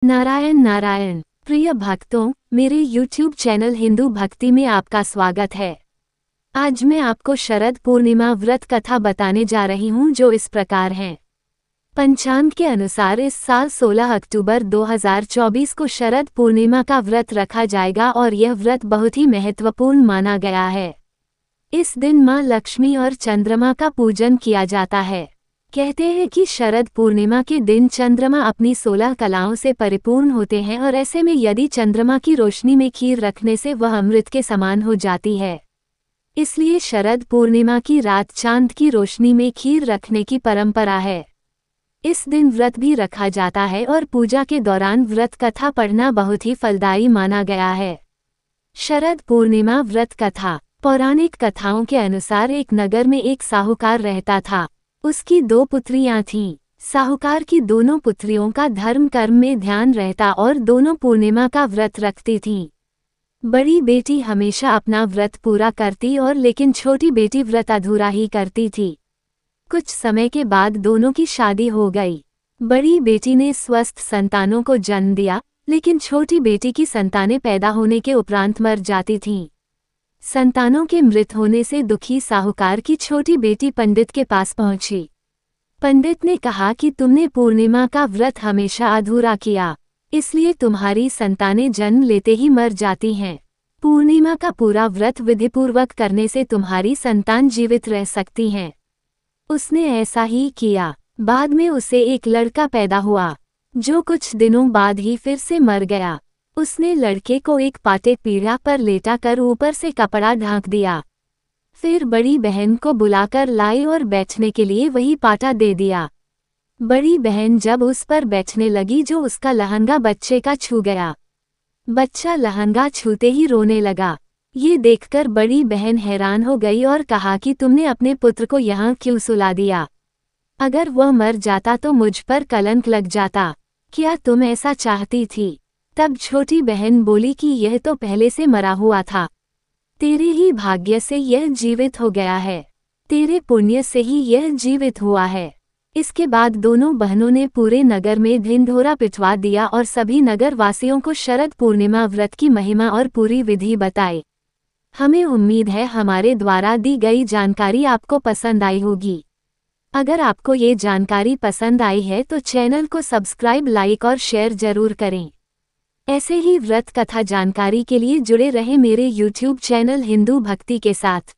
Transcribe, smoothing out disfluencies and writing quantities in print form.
नारायण नारायण। प्रिय भक्तों, मेरे YouTube चैनल हिंदू भक्ति में आपका स्वागत है। आज मैं आपको शरद पूर्णिमा व्रत कथा बताने जा रही हूँ जो इस प्रकार है। पंचांग के अनुसार इस साल 16 अक्टूबर 2024 को शरद पूर्णिमा का व्रत रखा जाएगा और यह व्रत बहुत ही महत्वपूर्ण माना गया है। इस दिन माँ लक्ष्मी और चंद्रमा का पूजन किया जाता है। कहते हैं कि शरद पूर्णिमा के दिन चंद्रमा अपनी 16 कलाओं से परिपूर्ण होते हैं और ऐसे में यदि चंद्रमा की रोशनी में खीर रखने से वह अमृत के समान हो जाती है। इसलिए शरद पूर्णिमा की रात चांद की रोशनी में खीर रखने की परंपरा है। इस दिन व्रत भी रखा जाता है और पूजा के दौरान व्रत कथा पढ़ना बहुत ही फलदायी माना गया है। शरद पूर्णिमा व्रत कथा। पौराणिक कथाओं के अनुसार एक नगर में एक साहूकार रहता था। उसकी 2 पुत्रियां थीं। साहूकार की दोनों पुत्रियों का धर्म कर्म में ध्यान रहता और दोनों पूर्णिमा का व्रत रखती थीं। बड़ी बेटी हमेशा अपना व्रत पूरा करती और लेकिन छोटी बेटी व्रत अधूरा ही करती थी। कुछ समय के बाद दोनों की शादी हो गई। बड़ी बेटी ने स्वस्थ संतानों को जन्म दिया, लेकिन छोटी बेटी की संतानें पैदा होने के उपरांत मर जाती थीं। संतानों के मृत होने से दुखी साहूकार की छोटी बेटी पंडित के पास पहुंची। पंडित ने कहा कि तुमने पूर्णिमा का व्रत हमेशा अधूरा किया, इसलिए तुम्हारी संतानें जन्म लेते ही मर जाती हैं। पूर्णिमा का पूरा व्रत विधिपूर्वक करने से तुम्हारी संतान जीवित रह सकती हैं। उसने ऐसा ही किया। बाद में उसे एक लड़का पैदा हुआ, जो कुछ दिनों बाद ही फिर से मर गया। उसने लड़के को एक पाटे पीढ़ा पर लेटा कर ऊपर से कपड़ा ढांक दिया। फिर बड़ी बहन को बुलाकर लाई और बैठने के लिए वही पाटा दे दिया। बड़ी बहन जब उस पर बैठने लगी जो उसका लहंगा बच्चे का छू गया। बच्चा लहंगा छूते ही रोने लगा। ये देखकर बड़ी बहन हैरान हो गई और कहा कि तुमने अपने पुत्र को यहाँ क्यों सुला दिया? अगर वह मर जाता तो मुझ पर कलंक लग जाता। क्या तुम ऐसा चाहती थी? तब छोटी बहन बोली कि यह तो पहले से मरा हुआ था। तेरे ही भाग्य से यह जीवित हो गया है। तेरे पुण्य से ही यह जीवित हुआ है। इसके बाद दोनों बहनों ने पूरे नगर में ढिंढोरा पिटवा दिया और सभी नगर वासियों को शरद पूर्णिमा व्रत की महिमा और पूरी विधि बताई। हमें उम्मीद है हमारे द्वारा दी गई जानकारी आपको पसंद आई होगी। अगर आपको ये जानकारी पसंद आई है तो चैनल को सब्सक्राइब, लाइक और शेयर जरूर करें। ऐसे ही व्रत कथा जानकारी के लिए जुड़े रहे मेरे YouTube चैनल हिंदू भक्ति के साथ।